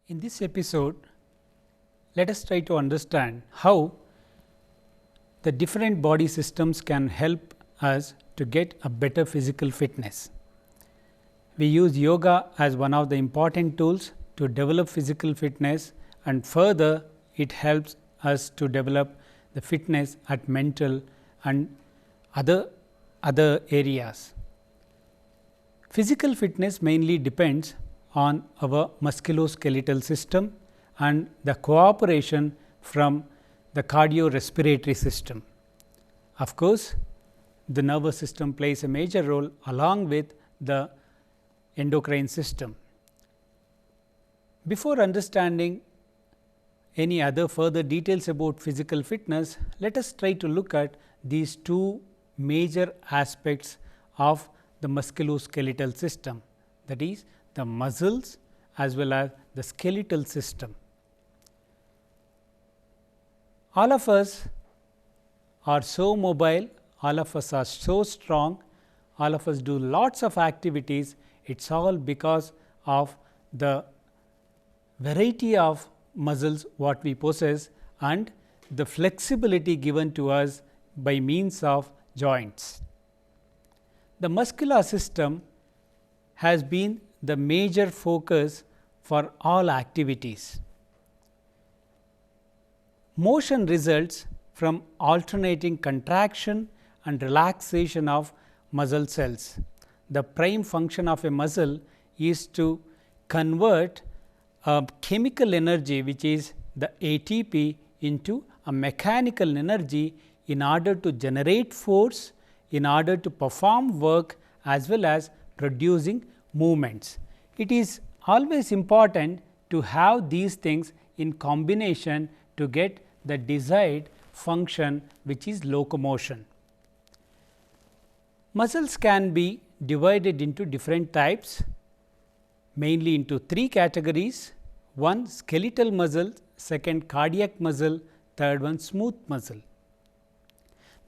In this episode, let us try to understand how the different body systems can help us to get a better physical fitness. We use yoga as one of the important tools to develop physical fitness, and further it helps us to develop the fitness at mental and other areas. Physical fitness mainly depends on our musculoskeletal system and the cooperation from the cardiorespiratory system. Of course, the nervous system plays a major role along with the endocrine system. Before understanding any other further details about physical fitness, let us try to look at these two major aspects of the musculoskeletal system, that is the muscles as well as the skeletal system. All of us are so mobile, all of us are so strong, all of us do lots of activities. It is all because of the variety of muscles what we possess and the flexibility given to us by means of joints. The muscular system has been the major focus for all activities. Motion results from alternating contraction and relaxation of muscle cells. The prime function of a muscle is to convert a chemical energy, which is the ATP, into a mechanical energy in order to generate force, in order to perform work as well as producing movements. It is always important to have these things in combination to get the desired function, which is locomotion. Muscles can be divided into different types, mainly into three categories: one skeletal muscle, second cardiac muscle, third one smooth muscle.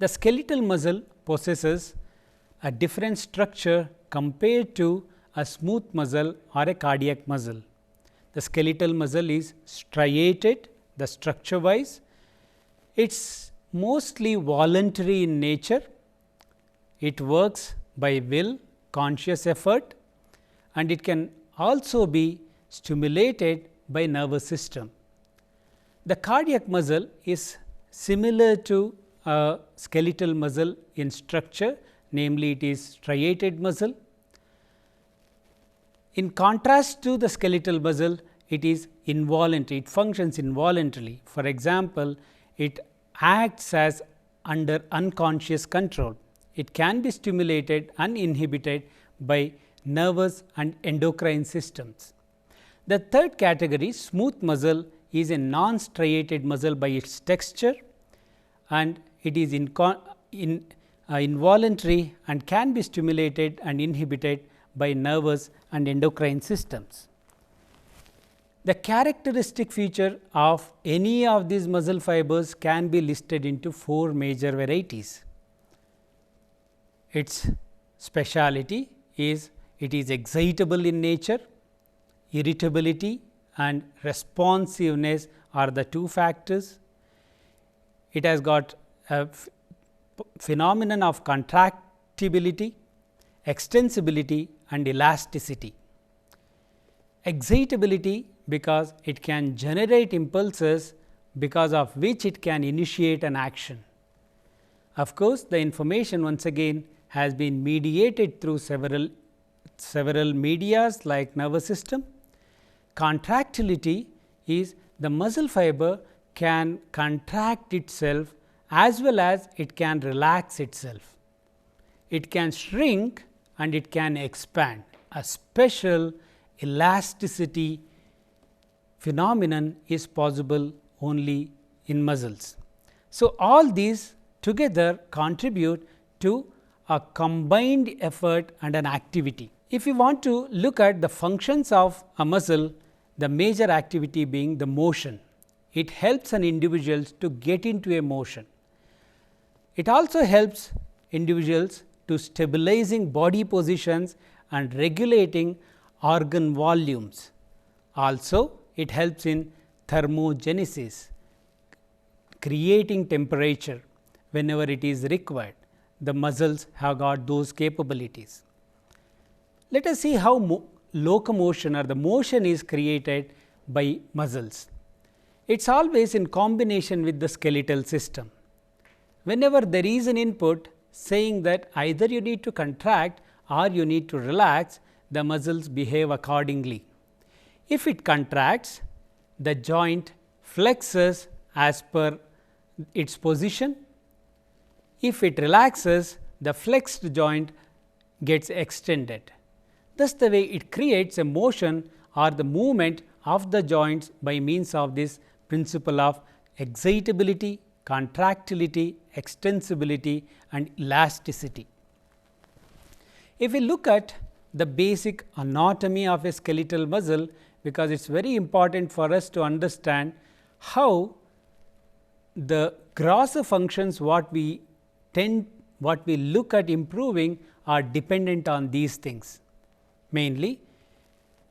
The skeletal muscle possesses a different structure compared to a smooth muscle or a cardiac muscle. The skeletal muscle is striated, the structure wise. It is mostly voluntary in nature. It works by will, conscious effort, and it can also be stimulated by nervous system. The cardiac muscle is similar to a skeletal muscle in structure, namely it is striated muscle. In contrast to the skeletal muscle, it is involuntary, it functions involuntarily. For example, it acts as under unconscious control. It can be stimulated and inhibited by nervous and endocrine systems. The third category, smooth muscle, is a non-striated muscle by its texture, and it is involuntary and can be stimulated and inhibited by nervous and endocrine systems. The characteristic feature of any of these muscle fibers can be listed into four major varieties. Its speciality is it is excitable in nature. Irritability and responsiveness are the two factors. It has got a phenomenon of contractibility, extensibility and elasticity. Excitability, because it can generate impulses because of which it can initiate an action. Of course, the information once again has been mediated through several medias like nervous system. Contractility is the muscle fiber can contract itself as well as it can relax itself. It can shrink and it can expand. A special elasticity phenomenon is possible only in muscles. So, all these together contribute to a combined effort and an activity. If you want to look at the functions of a muscle, the major activity being the motion. It helps an individual to get into a motion. It also helps individuals to stabilizing body positions and regulating organ volumes. Also, it helps in thermogenesis, creating temperature whenever it is required. The muscles have got those capabilities. Let us see how locomotion or the motion is created by muscles. It is always in combination with the skeletal system. Whenever there is an input saying that either you need to contract or you need to relax, the muscles behave accordingly. If it contracts, the joint flexes as per its position. If it relaxes, the flexed joint gets extended. Thus, the way it creates a motion or the movement of the joints by means of this principle of excitability, contractility, extensibility and elasticity. If we look at the basic anatomy of a skeletal muscle, because it is very important for us to understand how the grosser functions what we look at improving are dependent on these things. Mainly,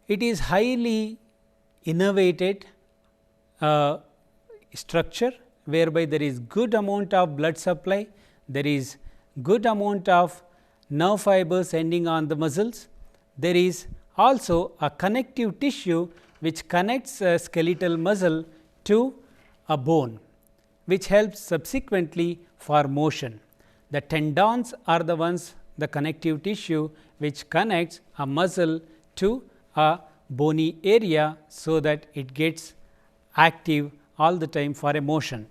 it is highly innervated structure, whereby there is good amount of blood supply, there is good amount of nerve fibers ending on the muscles. There is also a connective tissue which connects a skeletal muscle to a bone, which helps subsequently for motion. The tendons are the ones, the connective tissue which connects a muscle to a bony area, so that it gets active all the time for a motion.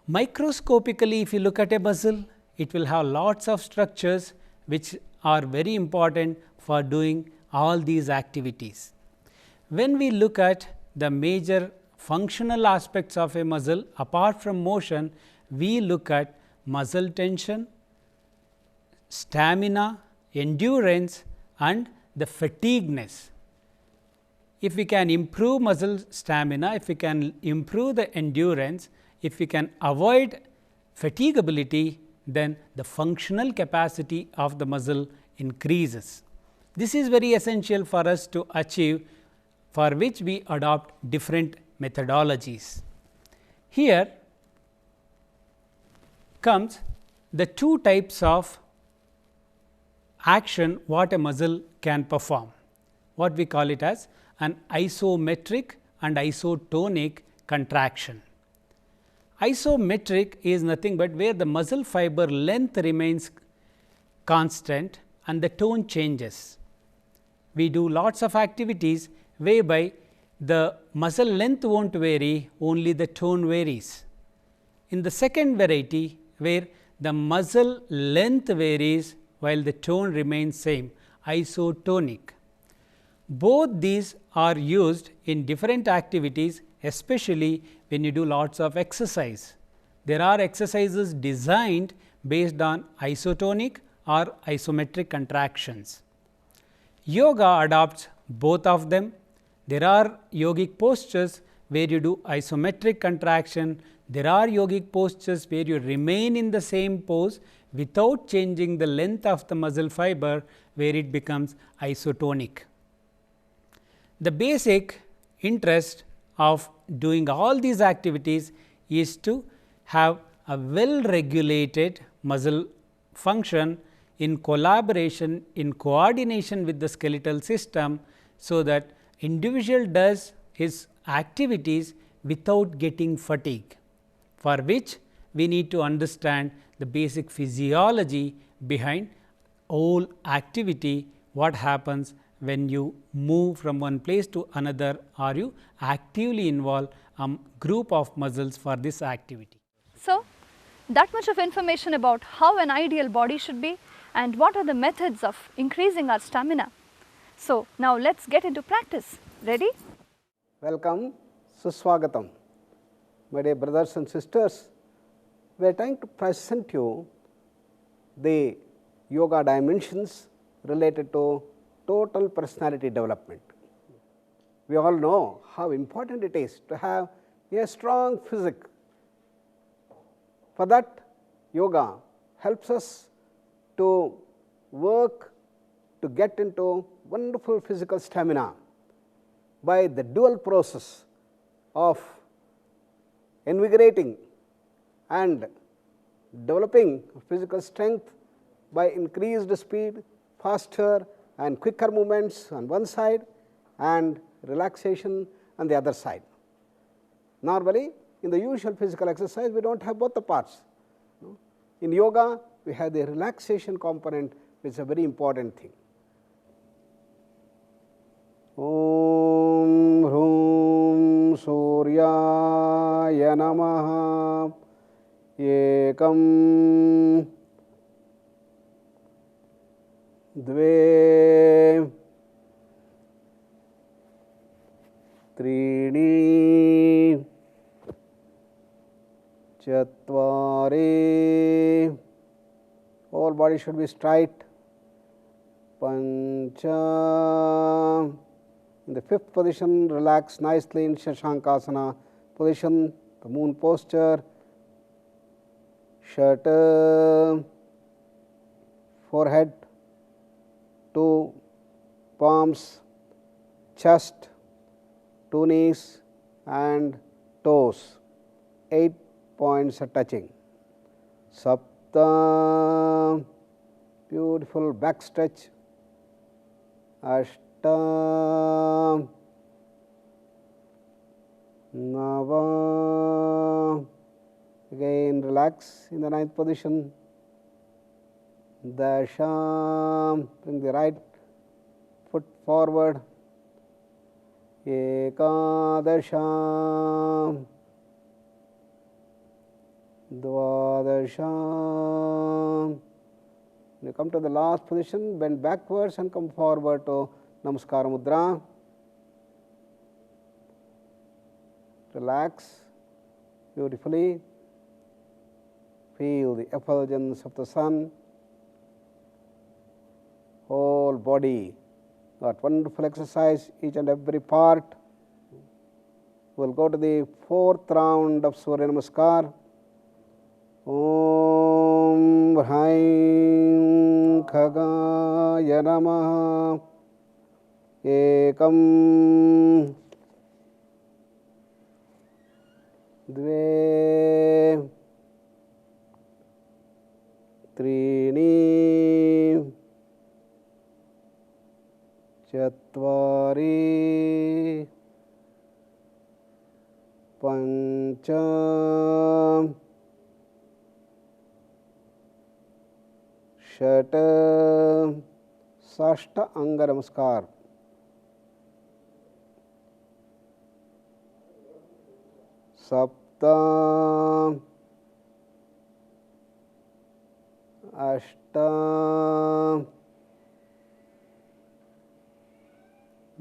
Microscopically, if you look at a muscle, it will have lots of structures which are very important for doing all these activities. When we look at the major functional aspects of a muscle apart from motion, we look at muscle tension, stamina, endurance and the fatigueness. If we can improve muscle stamina, if we can improve the endurance, if we can avoid fatigability, then the functional capacity of the muscle increases. This is very essential for us to achieve, for which we adopt different methodologies. Here comes the two types of action what a muscle can perform, what we call it as an isometric and isotonic contraction. Isometric is nothing but where the muscle fiber length remains constant and the tone changes. We do lots of activities whereby the muscle length will not vary, only the tone varies. In the second variety, where the muscle length varies while the tone remains same, isotonic. Both these are used in different activities, especially when you do lots of exercise. There are exercises designed based on isotonic or isometric contractions. Yoga adopts both of them. There are yogic postures where you do isometric contraction. There are yogic postures where you remain in the same pose without changing the length of the muscle fiber, where it becomes isotonic. The basic interest of doing all these activities is to have a well regulated muscle function in collaboration, in coordination with the skeletal system, so that individual does his activities without getting fatigue, for which we need to understand the basic physiology behind all activity, what happens when you move from one place to another, or you actively involve a group of muscles for this activity. So, that much of information about how an ideal body should be and what are the methods of increasing our stamina. So, now let us get into practice. Ready? Welcome, Suswagatam. My dear brothers and sisters, we are trying to present you the yoga dimensions related to total personality development. We all know how important it is to have a strong physique. For that, yoga helps us to work to get into wonderful physical stamina, by the dual process of invigorating and developing physical strength by increased speed, faster and quicker movements on one side and relaxation on the other side. Normally, in the usual physical exercise, we do not have both the parts. In yoga, we have the relaxation component, which is a very important thing. Om Hrum Suryaya Namaha Ekam Dve Trini Chatvari. Whole body should be straight. Pancha. In the fifth position, relax nicely in Shashankasana position, the moon posture. Shata. Forehead, two palms, chest, two knees and toes. 8 points are touching. Sapta, beautiful back stretch. Ashta, Nava, again relax in the ninth position. Dasha, bring the right foot forward. Ekadasha, Dvadasha. When you come to the last position, bend backwards and come forward to Namaskara Mudra. Relax beautifully. Feel the effulgence of the sun. Whole body got wonderful exercise, each and every part. We will go to the fourth round of Surya Namaskar. Om Bhraim Khagaya Namaha Ekam Dve Trini Chatvari Pancha Shata. Sashta Anga Namaskar. Sapta Ashta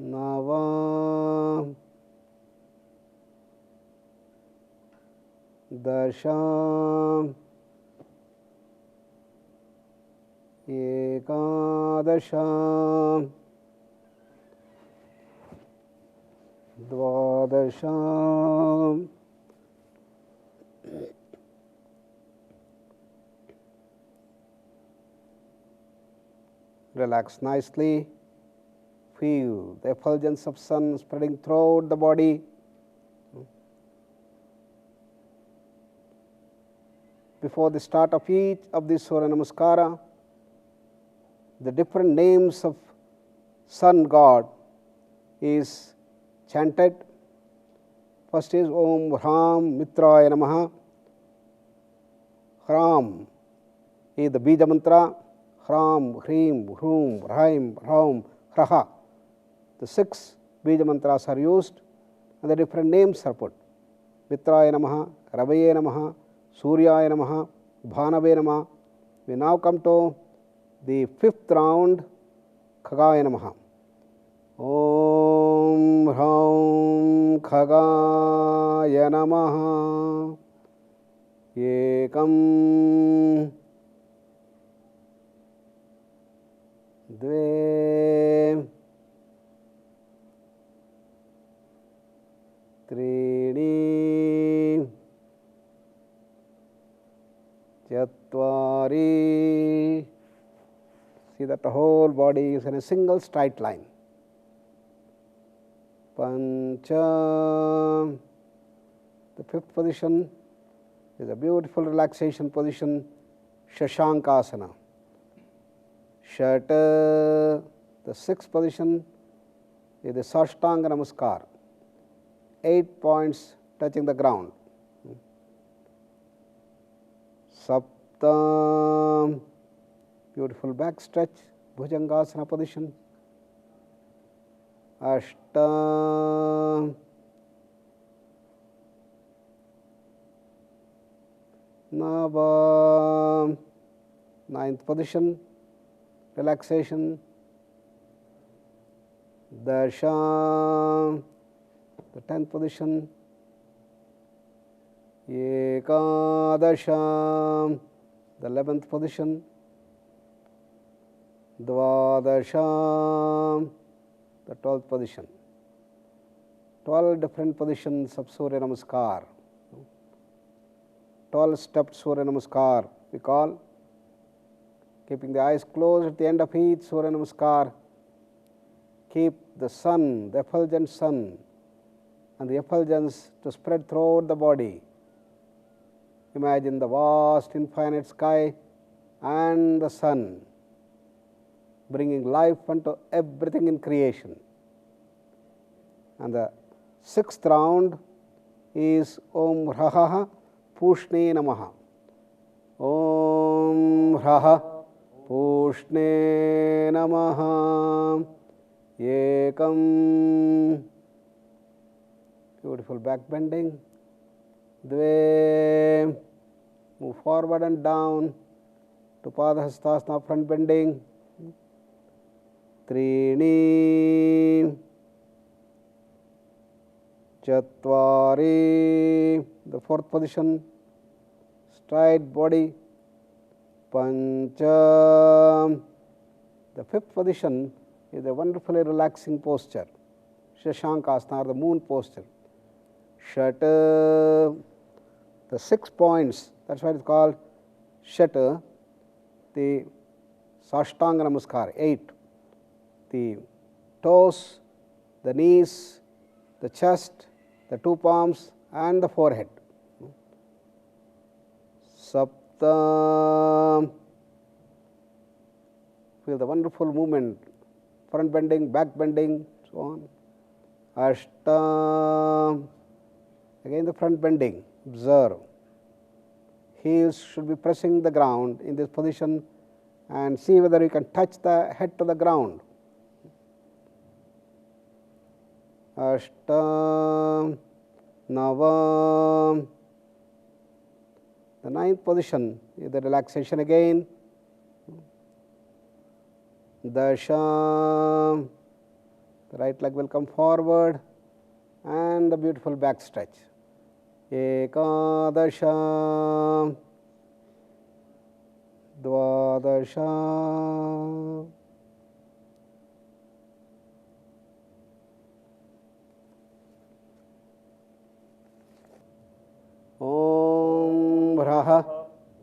Nava Dasha Ekadasha Dvadasha. Relax nicely. Feel the effulgence of sun spreading throughout the body. Before the start of each of these Surya Namaskara, the different names of sun god is chanted. First is Om Hram Mitraya Namaha. Hram is the Bija mantra. Hram, Hrim, Hrum, Bhraim, Bhraum, Hraha. The 6 Bija mantras are used and the different names are put. Mitraya Namaha, Ravaye Namaha, Suryaya Namaha, Bhanave Namaha. We now come to the 5th round, Khagaya Namaha. Om Hraum Khagaya Namaha Ekam Dve Trini Chatvari. See that the whole body is in a single straight line. Pancha. The fifth position is a beautiful relaxation position, Shashankasana. Shata. The sixth position is the Sashtanga Namaskar, 8 points touching the ground. Saptam, beautiful back stretch, Bhujangasana position. Ashtam, Navam, ninth position, relaxation. Dasham, the 10th position. Ekadasham, the 11th position. Dvadasham, the 12th position. 12 different positions of Surya Namaskar. 12 stepped Surya Namaskar we call. Keeping the eyes closed at the end of each Surya Namaskar, keep the sun, the effulgent sun, and the effulgence to spread throughout the body. Imagine the vast infinite sky and the sun bringing life unto everything in creation. And the sixth round is Om Hraha Pushne Namaha. Om Hraha Pushne Namaha. Ekam, beautiful back bending. Dve, move forward and down to Padahastasana, front bending. Trini, Chatvari, the fourth position, straight body. Pancha, the fifth position is a wonderfully relaxing posture, Shashankasana, or the moon posture. Shata, the 6 points, that is why it is called Shata. The Sashtanga Namaskar, 8. The toes, the knees, the chest, the 2 palms and the forehead. Saptam, feel the wonderful movement, front bending, back bending, so on. Ashtam, again the front bending, observe. Heels should be pressing the ground in this position and see whether you can touch the head to the ground. Ashtam, Navam. The ninth position is the relaxation again. Dasham, the right leg will come forward and the beautiful back stretch. Ekadasham, Dvadasham. Om Hraha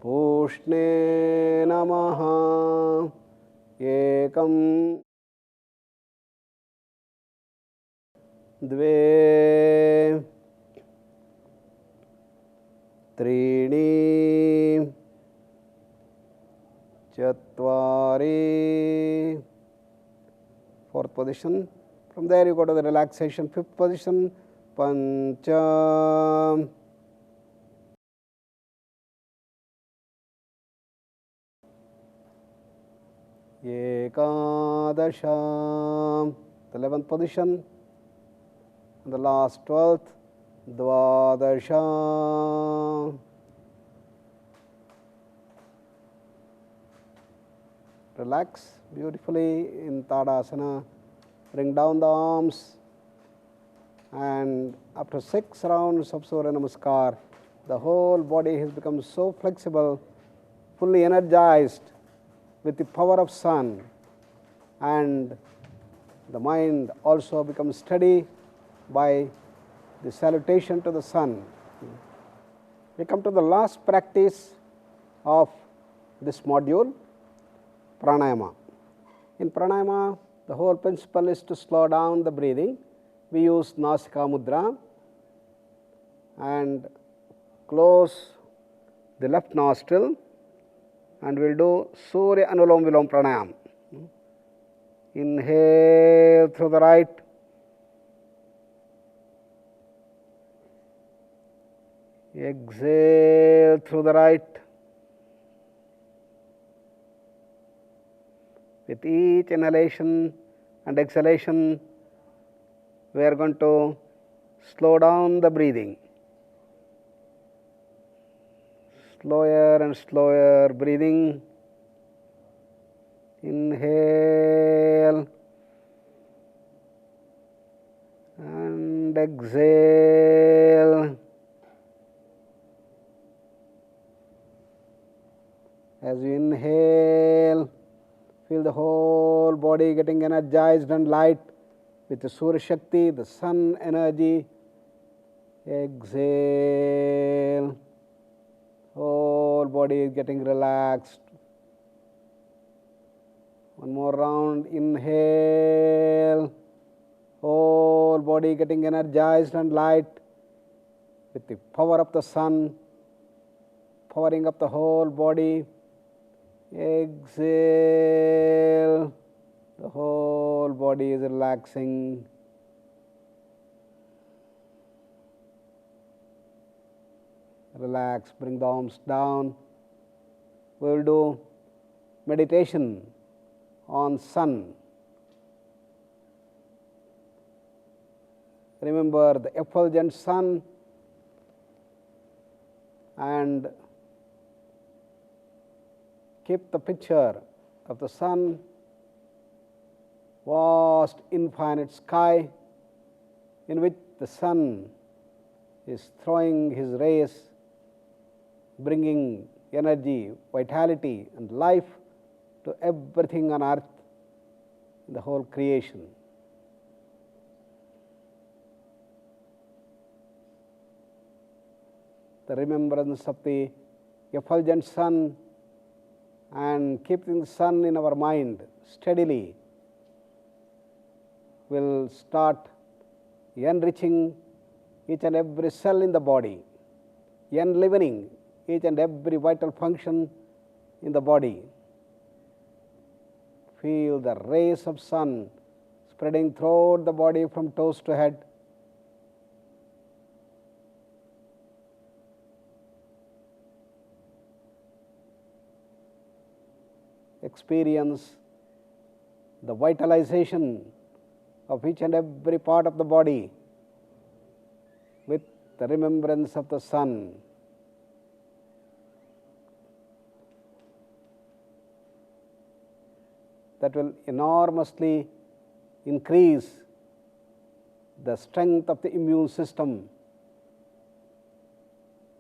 Pushne Namaha. Ekam, Dve, Trini, Chatvari, fourth position. From there you go to the relaxation, fifth position, Pancha. Ekadasham, the 11th position, and the last 12th, Dvadasham. Relax beautifully in Tadasana, bring down the arms, and after 6 rounds of Surya Namaskar, the whole body has become so flexible, fully energized with the power of sun, and the mind also becomes steady by the salutation to the sun. We come to the last practice of this module, pranayama. In pranayama, the whole principle is to slow down the breathing we use Nasika Mudra and close the left nostril, and we will do Surya Anulom Vilom Pranayam. Inhale through the right, exhale through the right. With each inhalation and exhalation, we are going to slow down the breathing. Slower and slower breathing. Inhale and exhale. As you inhale, feel the whole body getting energized and light with the Surya Shakti, the sun energy. Exhale, whole body is getting relaxed. One more round, inhale, whole body getting energized and light with the power of the sun, powering up the whole body. Exhale, the whole body is relaxing. Relax, bring the arms down. We will do meditation on sun. Remember the effulgent sun and keep the picture of the sun, vast infinite sky in which the sun is throwing his rays, bringing energy, vitality and life to everything on earth, in the whole creation. The remembrance of the effulgent sun and keeping the sun in our mind steadily will start enriching each and every cell in the body, enlivening each and every vital function in the body. Feel the rays of sun spreading throughout the body from toes to head. Experience the vitalization of each and every part of the body with the remembrance of the sun. That will enormously increase the strength of the immune system,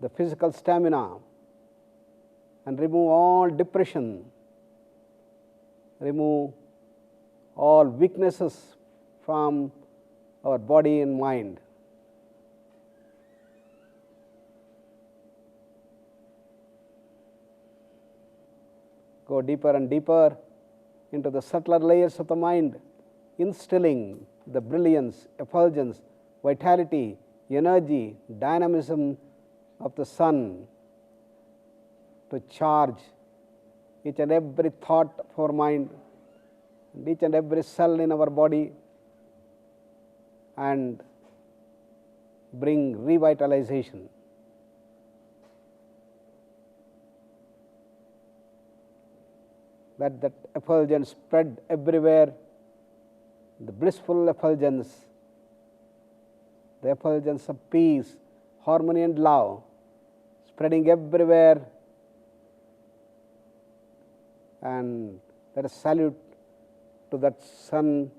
the physical stamina, and remove all depression, remove all weaknesses from our body and mind. Go deeper and deeper into the subtler layers of the mind, instilling the brilliance, effulgence, vitality, energy, dynamism of the sun to charge each and every thought of our mind, and each and every cell in our body, and bring revitalization. Let that effulgence spread everywhere, the blissful effulgence, the effulgence of peace, harmony and love, spreading everywhere. And let us salute to that sun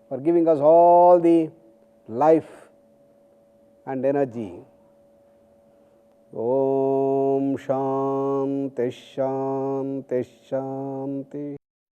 for giving us all the life and energy. Om Shanti Shanti Shanti.